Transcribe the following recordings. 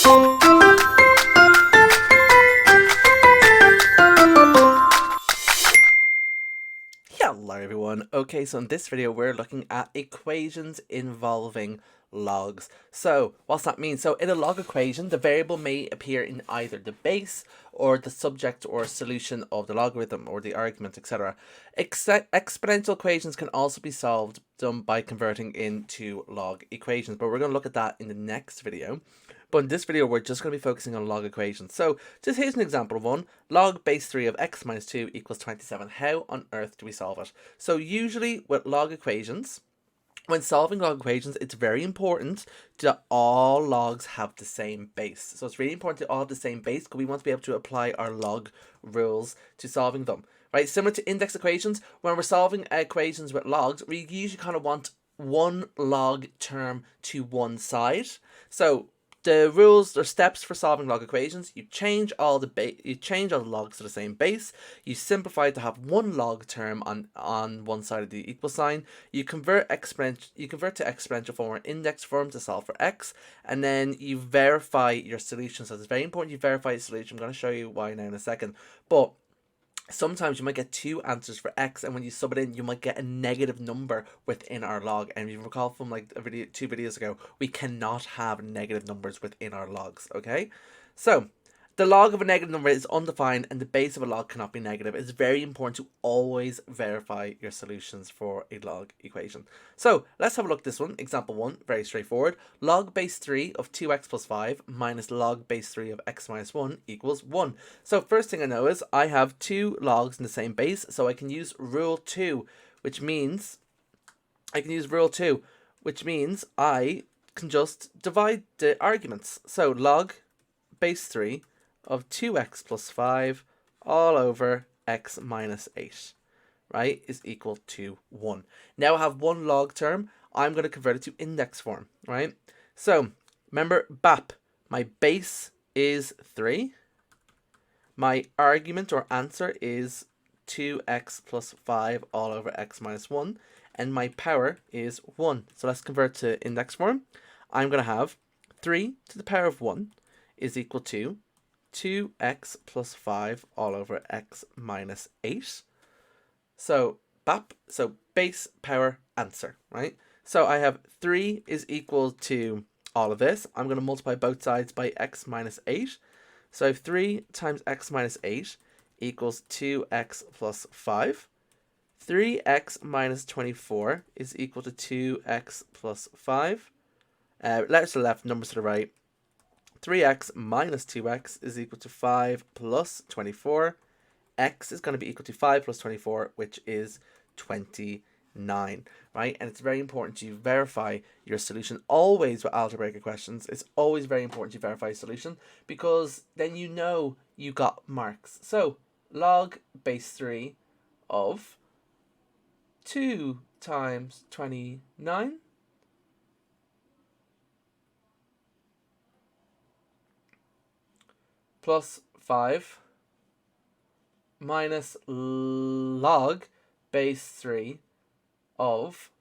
Hello everyone. Okay, so in this video we're looking at equations involving logs. So what's that mean? So in a log equation, the variable may appear in either the base or the subject or solution of the logarithm or the argument, etc. Exponential equations can also be solved by converting into log equations, but we're going to look at that in the next video. But in this video, we're just going to be focusing on log equations. So just here's an example of one. Log base 3 of x minus 2 equals 27. How on earth do we solve it? So usually with log equations, when solving log equations, it's very important that all logs have the same base. So it's really important to all have the same base because we want to be able to apply our log rules to solving them. Right? Similar to index equations, when we're solving equations with logs, we usually kind of want one log term to one side. So the rules or steps for solving log equations: you change all the logs to the same base, you simplify to have one log term on one side of the equal sign, you convert to exponential form or index form to solve for x, and then you verify your solution. So it's very important you verify your solution. I'm going to show you why now in a second. But sometimes you might get two answers for x, and when you sub it in, you might get a negative number within our log. And if you recall from like two videos ago, we cannot have negative numbers within our logs. Okay, so the log of a negative number is undefined, and the base of a log cannot be negative. It's very important to always verify your solutions for a log equation. So let's have a look at this one. Example 1, very straightforward. Log base 3 of 2x plus 5 minus log base 3 of x minus 1 equals 1. So first thing I know is I have two logs in the same base, so I can use rule 2, which means I can just divide the arguments. So log base 3 of 2x plus 5 all over x minus 8, right, is equal to 1. Now I have one log term. I'm going to convert it to index form, right? So remember BAP, my base is 3. My argument or answer is 2x plus 5 all over x minus 1. And my power is 1. So let's convert to index form. I'm going to have 3 to the power of 1 is equal to 2x plus 5 all over x minus 8. So BAP, so base, power, answer, right? So I have 3 is equal to all of this. I'm going to multiply both sides by x minus 8. So 3 times x minus 8 equals 2x plus 5. 3x minus 24 is equal to 2x plus 5. Letters to the left, numbers to the right. 3x minus 2x is equal to 5 plus 24. X is going to be equal to 5 plus 24, which is 29, right? And it's very important to verify your solution. Always with algebraic questions, it's always very important to verify your solution, because then you know you got marks. So log base 3 of 2 times 29 plus 5 minus log base 3 of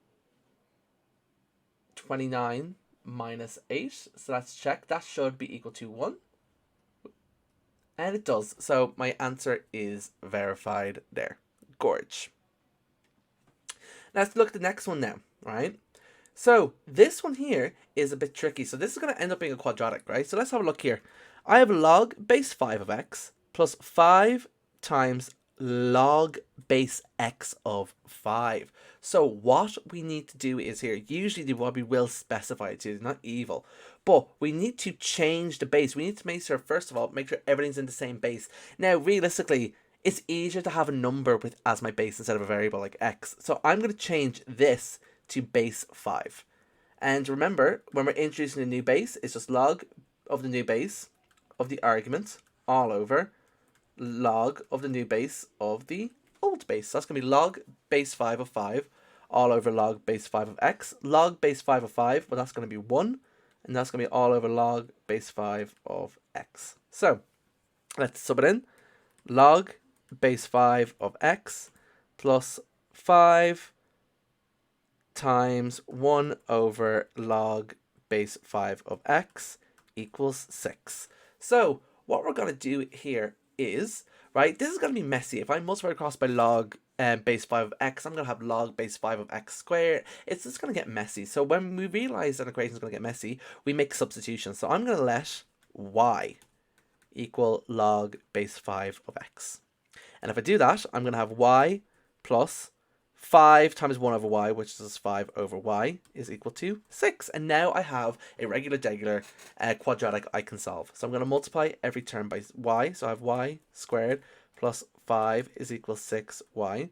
29 minus 8. So let's check. That should be equal to 1. And it does. So my answer is verified there. Gorge. Let's look at the next one now, right? So this one here is a bit tricky. So this is going to end up being a quadratic, right? So let's have a look here. I have log base 5 of x plus 5 times log base x of 5. So what we need to do is here, usually what we will specify it to is not evil, but we need to change the base. We need to make sure, first of all, make sure everything's in the same base. Now, realistically, it's easier to have a number with as my base instead of a variable like x. So I'm going to change this to base 5. And remember, when we're introducing a new base, it's just log of the new base of the argument all over log of the new base of the old base. So that's going to be log base 5 of 5 all over log base 5 of x. Log base 5 of 5, well, that's going to be 1. And that's going to be all over log base 5 of x. So let's sub it in. Log base 5 of x plus 5 times 1 over log base 5 of x equals 6. So what we're going to do here is, right, this is going to be messy. If I multiply across by log base 5 of x, I'm going to have log base 5 of x squared. It's just going to get messy. So when we realize an equation is going to get messy, we make substitutions. So I'm going to let y equal log base 5 of x. And if I do that, I'm going to have y plus 5 times 1 over y, which is 5 over y, is equal to 6. And now I have a regular quadratic I can solve. So I'm going to multiply every term by y. So I have y squared plus 5 is equal to 6y.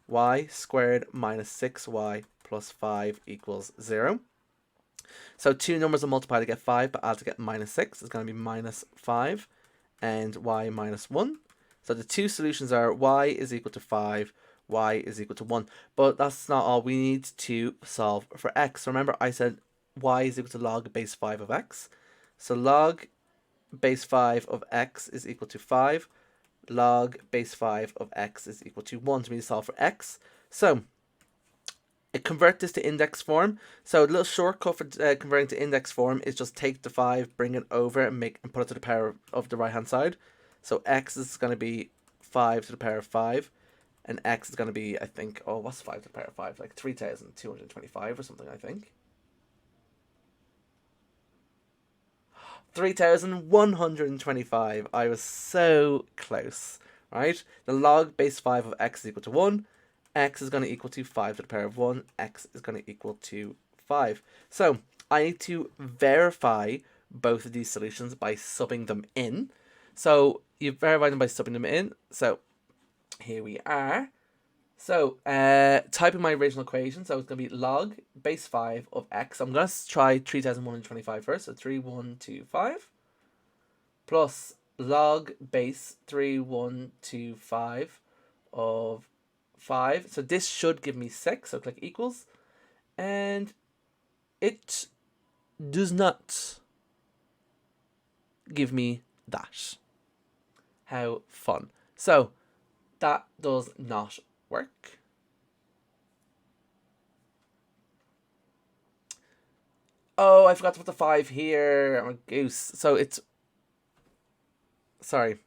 Y squared minus 6y plus 5 equals 0. So two numbers are multiplied to get 5, but add to get minus 6 is going to be minus 5 and y minus 1. So the two solutions are y is equal to 5, y is equal to 1. But that's not all. We need to solve for x. Remember, I said y is equal to log base 5 of x. So log base 5 of x is equal to 5. Log base 5 of x is equal to 1. So we need to solve for x. So convert this to index form. So the little shortcut for converting to index form is just take the 5, bring it over, and put it to the power of the right hand side. So x is going to be 5 to the power of 5, and x is going to be, I think, oh, what's 5 to the power of 5? Like 3,225 or something, I think. 3,125. I was so close, right? The log base 5 of x is equal to 1. X is going to equal to 5 to the power of 1. X is going to equal to 5. So I need to verify both of these solutions by subbing them in. So you verify them by subbing them in. So here we are. So type in my original equation. So it's going to be log base 5 of x. I'm going to try 3,125 first. So 3,125 plus log base 3,125 of 5. So this should give me 6. So click equals. And it does not give me that. How fun. So that does not work. Oh, I forgot to put the 5 here. I'm a goose. So it's, sorry,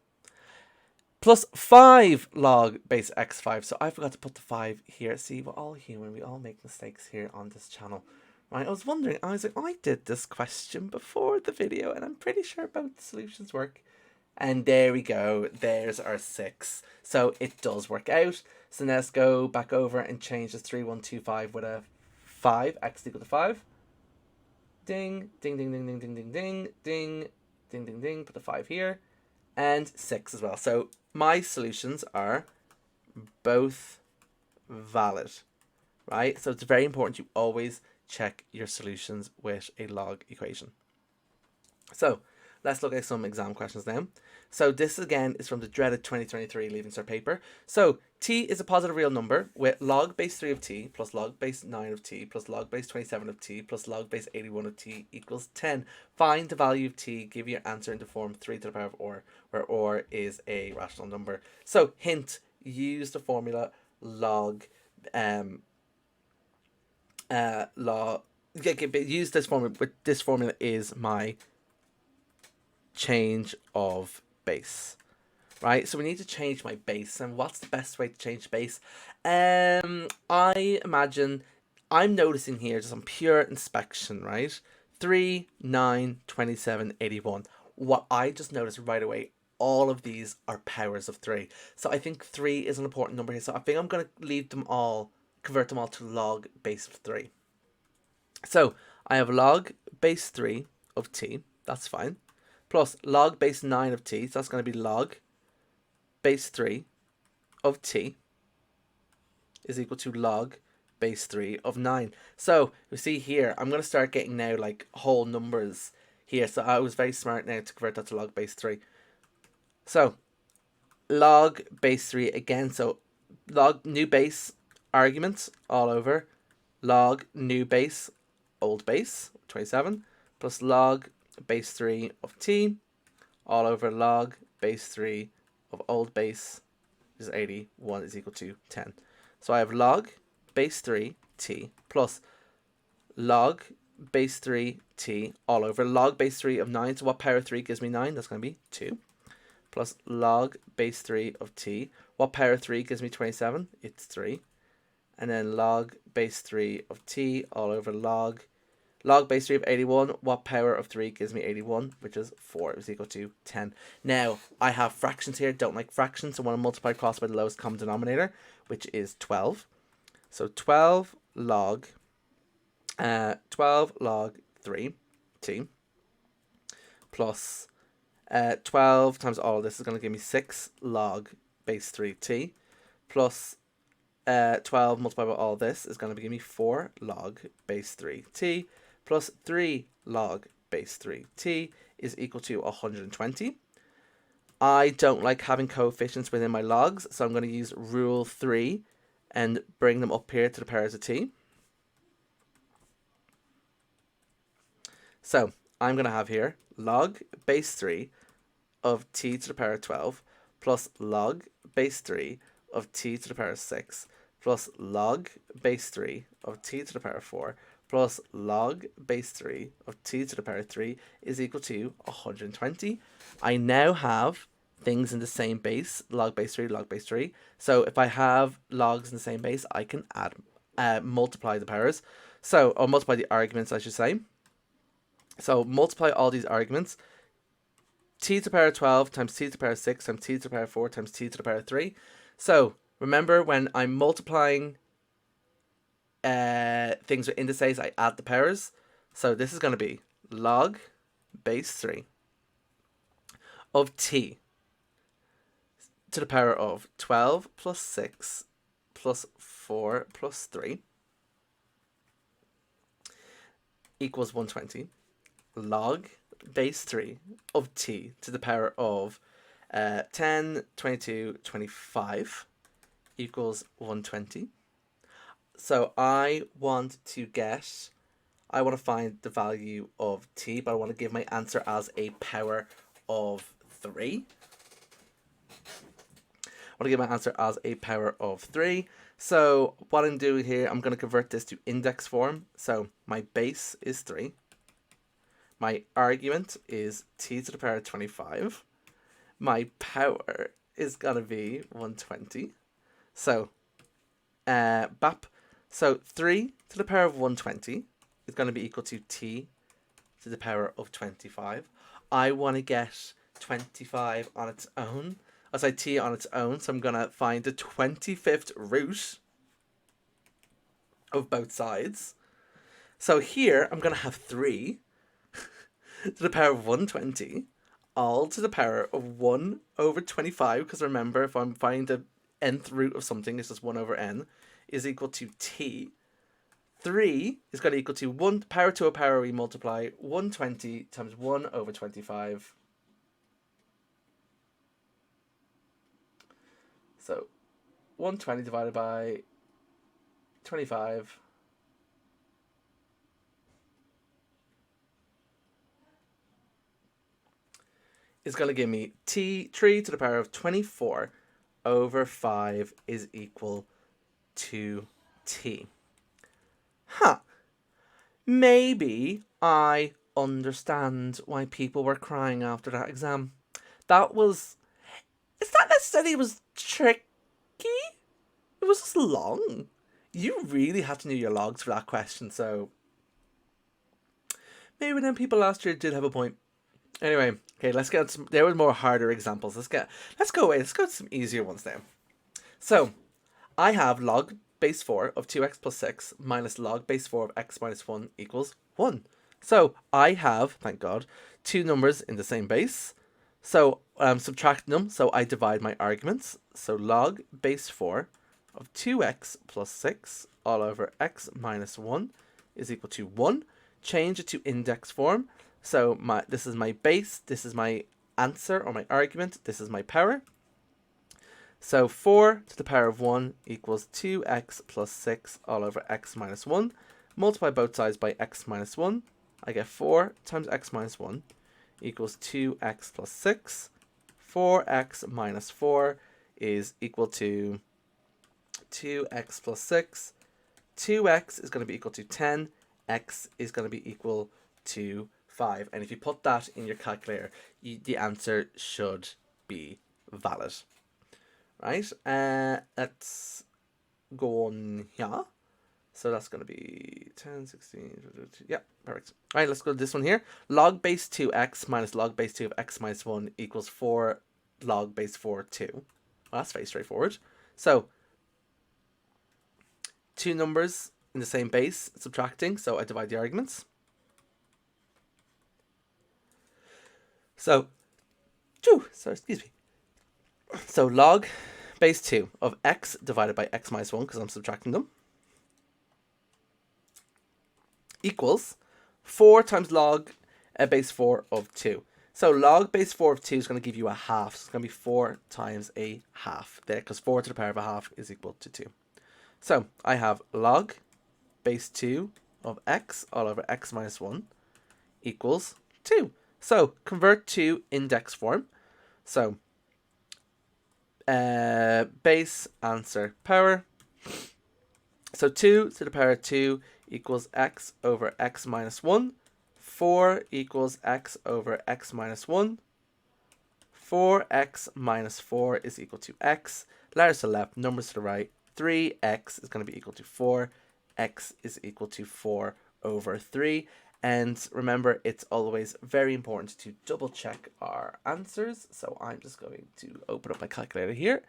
plus 5 log base x5. So I forgot to put the 5 here. See, we're all human. We all make mistakes here on this channel. Right? I was wondering, I was like, I did this question before the video, and I'm pretty sure both the solutions work. And there we go. There's our 6. So it does work out. So now let's go back over and change this 3,125 with a 5. X equal to 5. Ding, ding, ding, ding, ding, ding, ding, ding, ding, ding, ding, ding. Put the 5 here. And 6 as well. So my solutions are both valid. Right? So it's very important you always check your solutions with a log equation. So let's look at some exam questions now. So this again is from the dreaded 2023 Leaving Cert paper. So t is a positive real number with log base 3 of t plus log base 9 of t plus log base 27 of t plus log base 81 of t equals 10. Find the value of t. Give your answer in the form 3 to the power of or, where or is a rational number. So hint, use the formula log use this formula, but this formula is my change of base, right? So we need to change my base. And what's the best way to change base? I imagine, I'm noticing here just on pure inspection, right? 3, 9, 27, 81. What I just noticed right away, all of these are powers of 3. So I think 3 is an important number here. So I think I'm going to leave them all, convert them all to log base of 3. So I have log base 3 of t. That's fine. Plus log base 9 of t, so that's going to be log base 3 of t is equal to log base 3 of 9. So you see here, I'm going to start getting now like whole numbers here. So I was very smart now to convert that to log base 3. So log base 3 again, so log new base arguments all over, log new base old base 27 plus log base 3 of t all over log base 3 of old base is 81 is equal to 10. So I have log base 3 t plus log base 3t all over log base 3 of 9. So what power of 3 gives me 9? That's going to be 2. Plus log base 3 of t. What power of 3 gives me 27? It's 3. And then log base 3 of t all over log base 3 of 81. What power of 3 gives me 81, which is 4, is equal to 10. Now, I have fractions here, don't like fractions, so I want to multiply across by the lowest common denominator, which is 12. So 12 log 3t plus 12 times all of this is going to give me 6 log base 3t plus 12 multiplied by all this is going to give me 4 log base 3t plus 3 log base 3t is equal to 120. I don't like having coefficients within my logs, so I'm going to use rule 3 and bring them up here to the powers of t. So I'm going to have here log base 3 of t to the power of 12 plus log base 3 of t to the power of 6 plus log base 3 of t to the power of 4 plus log base 3 of t to the power of 3 is equal to 120. I now have things in the same base, log base 3, log base 3. So if I have logs in the same base, I can multiply the powers. So, or multiply the arguments, I should say. So multiply all these arguments. T to the power of 12 times t to the power of 6 times t to the power of 4 times t to the power of 3. So remember, when I'm multiplying things with indices, I add the powers. So this is going to be log base 3 of t to the power of 12 plus 6 plus 4 plus 3 equals 120. Log base 3 of t to the power of 10, 22, 25 equals 120. So I want to find the value of t, but I want to give my answer as a power of 3. I want to give my answer as a power of 3. So what I'm doing here, I'm going to convert this to index form. So my base is 3. My argument is t to the power of 25. My power is going to be 120. So, So 3 to the power of 120 is going to be equal to t to the power of 25. I want to get 25 on its own. I'll say t on its own, so I'm going to find the 25th root of both sides. So here, I'm going to have 3 to the power of 120, all to the power of 1 over 25, because remember, if I'm finding the nth root of something, it's just 1 over n, is equal to t. 3 is going to equal to 1 power to a power we multiply 120 times 1 over 25. So 120 divided by 25 is going to give me 3 to the power of 24 over 5 is equal to t. Huh. Maybe I understand why people were crying after that exam. It's not necessarily it was tricky. It was just long. You really had to know your logs for that question, so maybe then people last year did have a point. Anyway, okay, let's get some. There were more harder examples. Let's go to some easier ones now. So, I have log base 4 of 2x plus 6 minus log base 4 of x minus 1 equals 1. So, I have, thank God, two numbers in the same base. So, I'm subtracting them, so I divide my arguments. So, log base 4 of 2x plus 6 all over x minus 1 is equal to 1. Change it to index form. So this is my base, this is my answer or my argument, this is my power. So 4 to the power of 1 equals 2x plus 6 all over x minus 1. Multiply both sides by x minus 1. I get 4 times x minus 1 equals 2x plus 6. 4x minus 4 is equal to 2x plus 6. 2x is going to be equal to 10. x is going to be equal to 5. And if you put that in your calculator, the answer should be valid. Right? Let's go on here. So that's going to be 10, 16, yeah, perfect. All right, let's go to this one here. Log base 2x minus log base 2 of x minus 1 equals 4 log base 4, 2. Well, that's very straightforward. So, two numbers in the same base, subtracting, so I divide the arguments. So, excuse me. So log base 2 of x divided by x minus 1, because I'm subtracting them, equals 4 times log base 4 of 2. So log base 4 of 2 is going to give you a half. So it's going to be 4 times a half there, because 4 to the power of a half is equal to 2. So I have log base 2 of x all over x minus 1 equals 2. So convert to index form. So base answer power. So 2 to the power of 2 equals x over x minus 1. 4 equals x over x minus 1. 4x minus 4 is equal to x. Letters to the left, numbers to the right. 3x is going to be equal to 4. X is equal to 4 over 3. And remember, it's always very important to double check our answers. So I'm just going to open up my calculator here.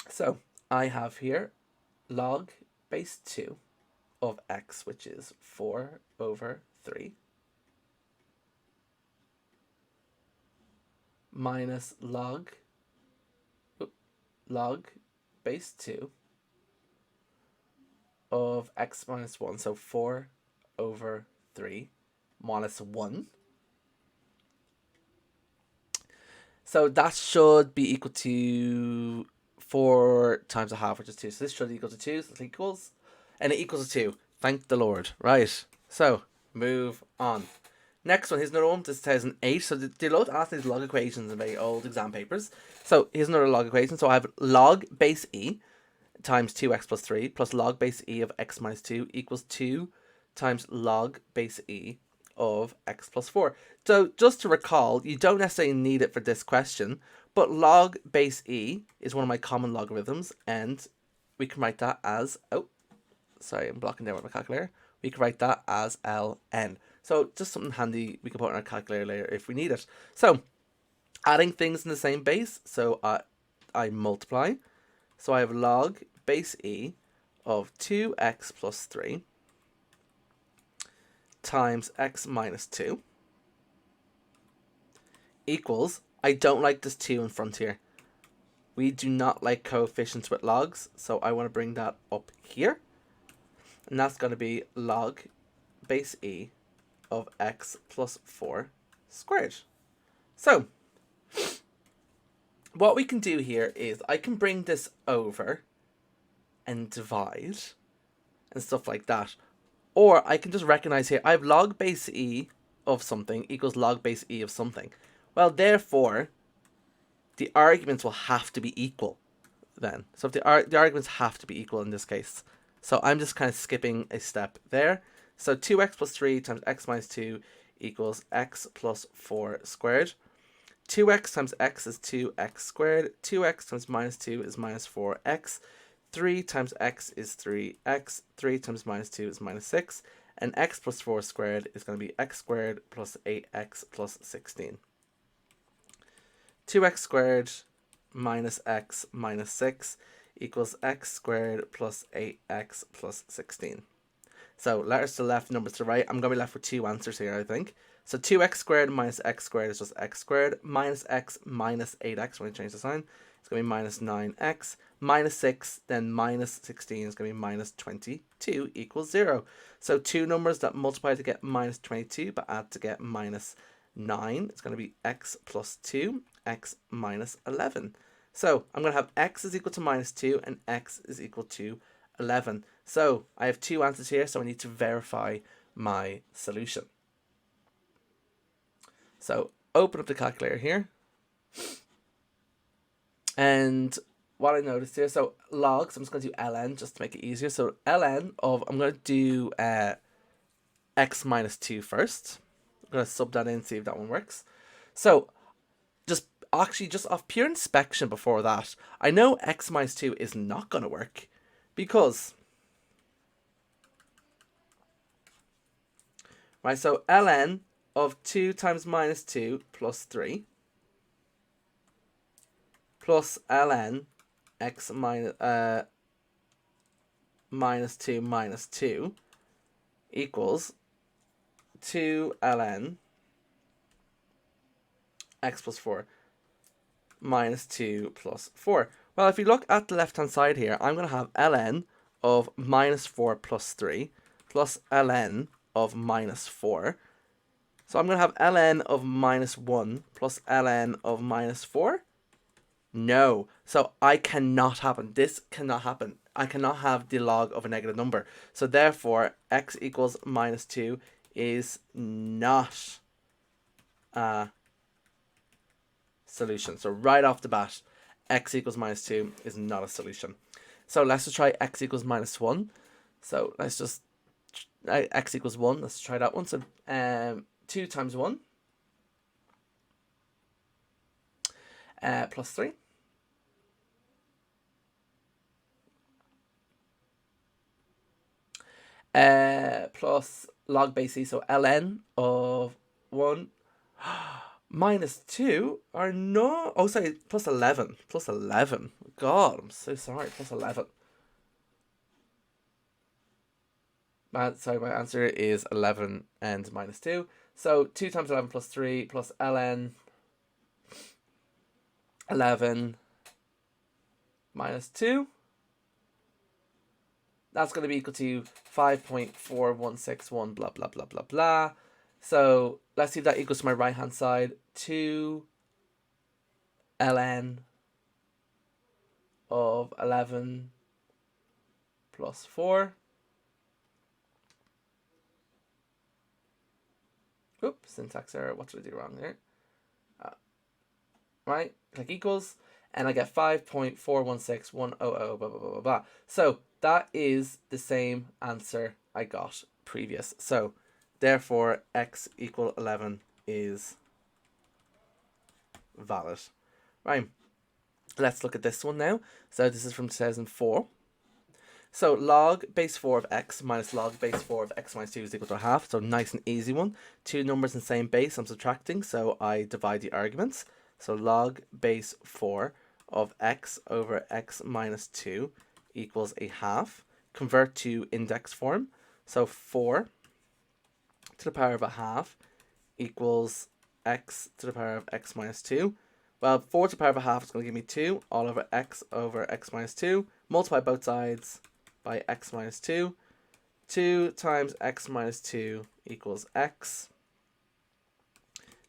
So I have here log base 2 of x, which is 4 over 3, minus log base 2 of x minus 1, so 4 over 3 minus 1. So that should be equal to 4 times a half, which is 2. So this should equal to 2, so it equals, and it equals to 2. Thank the Lord. Right, so move on. Next one, here's another one, this is 2008. So they love to ask these log equations in very old exam papers. So here's another log equation. So I have log base e times 2x plus 3 plus log base e of x minus 2 equals 2 times log base e of x plus 4. So just to recall, you don't necessarily need it for this question, but log base e is one of my common logarithms, and we can write that as, oh, sorry, I'm blocking down with my calculator. We can write that as ln. So just something handy we can put in our calculator later if we need it. So adding things in the same base, so I multiply. So I have log base e of 2x plus 3 times x minus 2 equals, I don't like this 2 in front here. We do not like coefficients with logs, so I want to bring that up here. And that's going to be log base e of x plus 4 squared. So what we can do here is I can bring this over and divide and stuff like that. Or I can just recognize here, I have log base e of something equals log base e of something. Well, therefore, the arguments will have to be equal then. So if the arguments have to be equal in this case. So I'm just kind of skipping a step there. So 2x plus 3 times x minus 2 equals x plus 4 squared. 2x times x is 2x squared. 2x times minus 2 is minus 4x. 3 times x is 3x. 3 times minus 2 is minus 6. And x plus 4 squared is going to be x squared plus 8x plus 16. 2x squared minus x minus 6 equals x squared plus 8x plus 16. So letters to the left, numbers to the right. I'm going to be left with two answers here, I think. So 2x squared minus x squared is just x squared. Minus x minus 8x, when I change the sign, it's going to be minus 9x. Minus 6, then minus 16 is going to be minus 22 equals 0. So two numbers that multiply to get minus 22 but add to get minus 9. It's going to be x plus 2, x minus 11. So I'm going to have x is equal to minus 2 and x is equal to 11. So I have two answers here, so I need to verify my solution. So open up the calculator here. And what I noticed here, so logs, I'm just going to do ln just to make it easier. So ln of, I'm going to do x minus 2 first. I'm going to sub that in, see if that one works. So just off pure inspection before that, I know x minus 2 is not going to work because, right, so ln of 2 times minus 2 plus 3 plus ln x minus 2 minus 2 equals 2 ln x plus 4 minus 2 plus 4. Well, if you look at the left hand side here, I'm going to have ln of minus 4 plus 3 plus ln of minus 4. So I'm going to have ln of minus 1 plus ln of minus 4. No. So I cannot happen. This cannot happen. I cannot have the log of a negative number. So therefore, x equals minus 2 is not a solution. So right off the bat, x equals minus 2 is not a solution. So let's just try x equals minus 1. So let's just, x equals 1. Let's try that one. So 2 times 1 plus 3. Plus log base c, so ln of 1 minus 2 are not, oh sorry, plus 11, god, I'm so sorry, plus 11. Sorry, my answer is 11 and minus 2, so 2 times 11 plus 3 plus ln 11 minus 2, that's going to be equal to 5.4161 blah blah blah blah blah. So let's see if that equals to my right hand side. 2 ln of 11 plus 4. Oops, syntax error. What did I do wrong there? Right, click equals, and I get 5.416100 blah blah blah blah blah. So that is the same answer I got previous. So therefore, x equal 11 is valid. Right, let's look at this one now. So this is from 2004. So log base 4 of x minus log base 4 of x minus 2 is equal to a half. So nice and easy one. Two numbers in the same base, I'm subtracting, so I divide the arguments. So log base 4 of x over x minus 2 equals a half. Convert to index form. So 4 to the power of a half equals x to the power of x minus 2. Well, 4 to the power of a half is going to give me 2 all over x minus 2. Multiply both sides by x minus 2. 2 times x minus 2 equals x.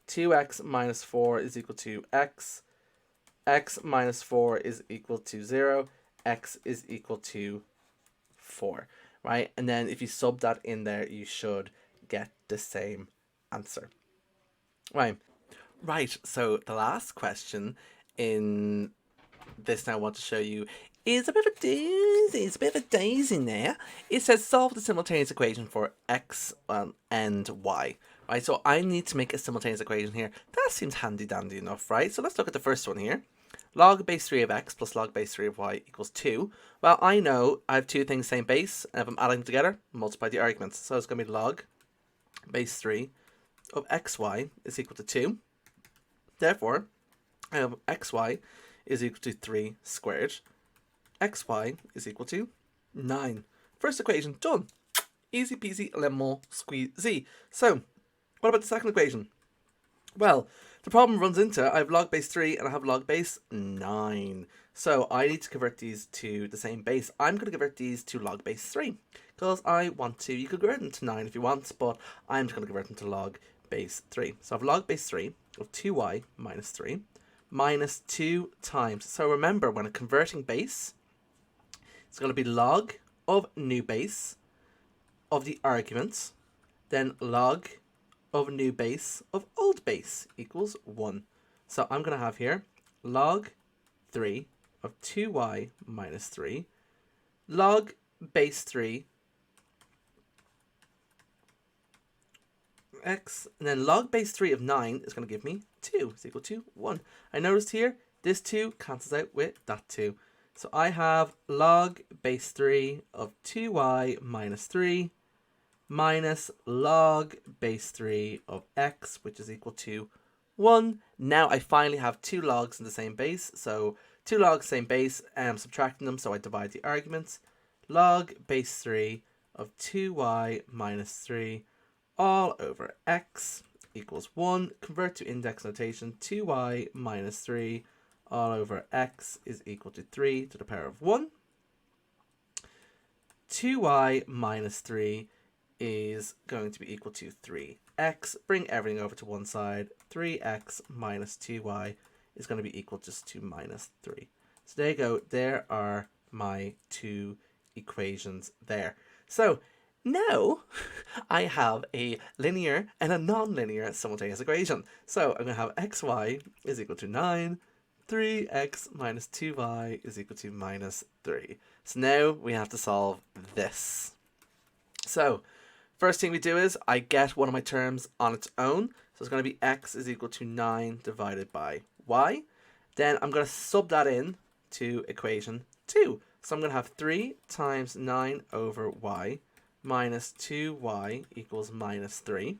2x minus 4 is equal to x. X minus 4 is equal to 0. X is equal to 4. Right? And then if you sub that in there, you should get the same answer. Right. Right. So the last question in this now I want to show you is a bit of a daisy. It's a bit of a daisy there. It says solve the simultaneous equation for x and y. Right, so I need to make a simultaneous equation here. That seems handy dandy enough, right? So let's look at the first one here. Log base 3 of x plus log base 3 of y equals 2. Well, I know I have two things same base, and if I'm adding them together, multiply the arguments. So it's going to be log base 3 of xy is equal to 2. Therefore, I have xy is equal to 3 squared. Xy is equal to 9. First equation done. Easy peasy lemon squeezy. So, what about the second equation? Well, the problem runs into I have log base 3 and I have log base 9. So I need to convert these to the same base. I'm going to convert these to log base 3 because I want to. You could convert them to 9 if you want, but I'm just going to convert them to log base 3. So I have log base 3 of 2y minus 3 minus 2 times. So remember, when I'm converting base, it's going to be log of new base of the arguments, then log of new base of old base equals 1. So I'm going to have here log 3 of 2y minus 3 log base 3 x, and then log base 3 of 9 is going to give me 2 is equal to 1. I noticed here this 2 cancels out with that 2. So I have log base 3 of 2y minus 3 minus log base 3 of x, which is equal to 1. Now I finally have two logs in the same base. So two logs, same base, and I'm subtracting them, so I divide the arguments. Log base 3 of 2y minus 3 all over x equals 1. Convert to index notation. 2y minus 3 all over x is equal to 3 to the power of 1. 2y minus 3 is going to be equal to 3x. Bring everything over to one side. 3x minus 2y is going to be equal just to minus 3. So there you go. There are my two equations there. So now I have a linear and a non-linear simultaneous equation. So I'm going to have xy is equal to 9. 3x minus 2y is equal to minus 3. So now we have to solve this. So first thing we do is I get one of my terms on its own. So it's going to be x is equal to 9 divided by y. Then I'm going to sub that in to equation 2. So I'm going to have 3 times 9 over y minus 2y equals minus 3.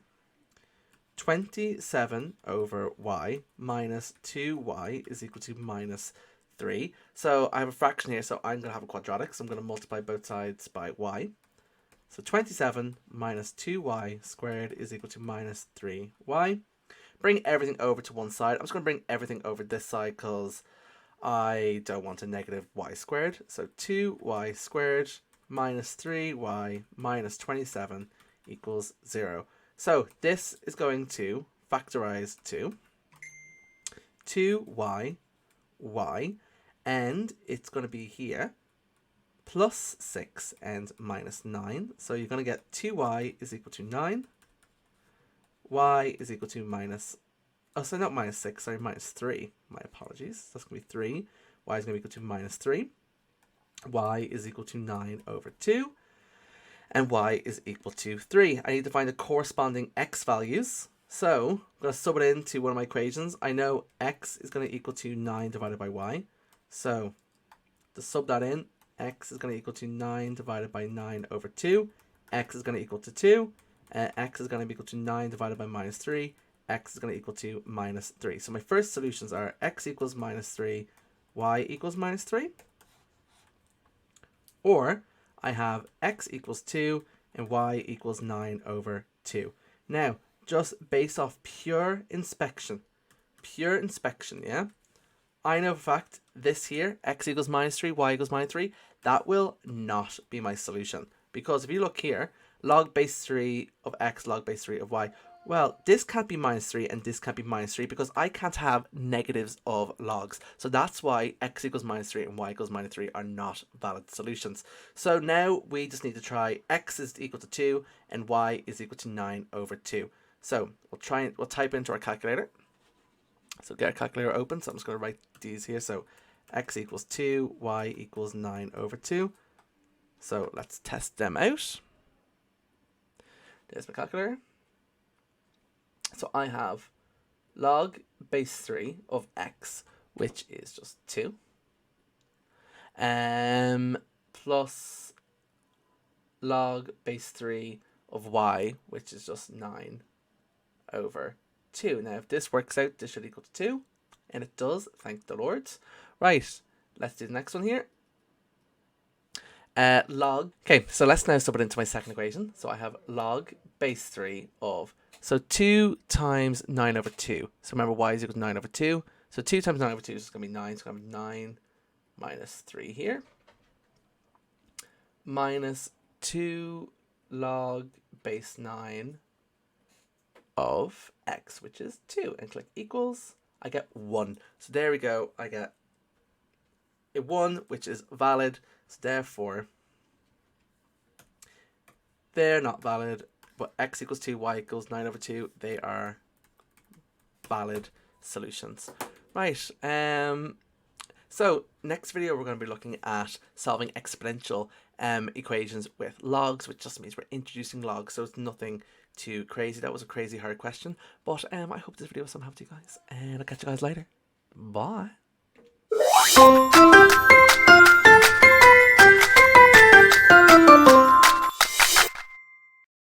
27 over y minus 2y is equal to minus 3. So I have a fraction here, so I'm going to have a quadratic. So I'm going to multiply both sides by y. So 27 minus 2y squared is equal to minus 3y. Bring everything over to one side. I'm just going to bring everything over this side because I don't want a negative y squared. So 2y squared minus 3y minus 27 equals 0. So this is going to factorize to 2y, y, and it's going to be here plus 6 and minus 9. So you're going to get 2y is equal to 9. Y is equal to minus, oh, so not minus 6, sorry, minus 3. My apologies. That's going to be 3. Y is going to be equal to minus 3. Y is equal to 9 over 2. And y is equal to 3. I need to find the corresponding x values. So I'm going to sub it into one of my equations. I know x is going to equal to 9 divided by y. So to sub that in, x is going to equal to 9 divided by 9 over 2. X is going to equal to 2. X is going to be equal to 9 divided by minus 3. X is going to equal to minus 3. So my first solutions are x equals minus 3, y equals minus 3. Or I have x equals 2 and y equals 9 over 2. Now, just based off pure inspection, yeah, I know for a fact this here, x equals minus 3, y equals minus 3, that will not be my solution. Because if you look here, log base 3 of x, log base 3 of y, well, this can't be minus 3 and this can't be minus 3 because I can't have negatives of logs. So that's why x equals minus 3 and y equals minus 3 are not valid solutions. So now we just need to try x is equal to 2 and y is equal to 9 over 2. So we'll type into our calculator. So get our calculator open. So I'm just going to write these here. So x equals 2, y equals 9 over 2. So let's test them out. There's my calculator. So I have log base 3 of x, which is just 2, plus log base 3 of y, which is just 9 over 2. Now, if this works out, this should equal to 2, and it does, thank the Lord. Right, let's do the next one here. Okay, so let's now sub it into my second equation. So I have log base 3 of, so 2 times 9 over 2. So remember y is equal to 9 over 2. So 2 times 9 over 2 is going to be 9. So I'm going to have 9 minus 3 here. Minus 2 log base 9 of x, which is 2. And click equals. I get 1. So there we go. I get a 1, which is valid. So therefore, they're not valid. But x equals 2, y equals 9 over 2, they are valid solutions. Right, So next video we're going to be looking at solving exponential equations with logs, which just means we're introducing logs, so it's nothing too crazy. That was a crazy hard question, but I hope this video was some help to you guys, and I'll catch you guys later. Bye.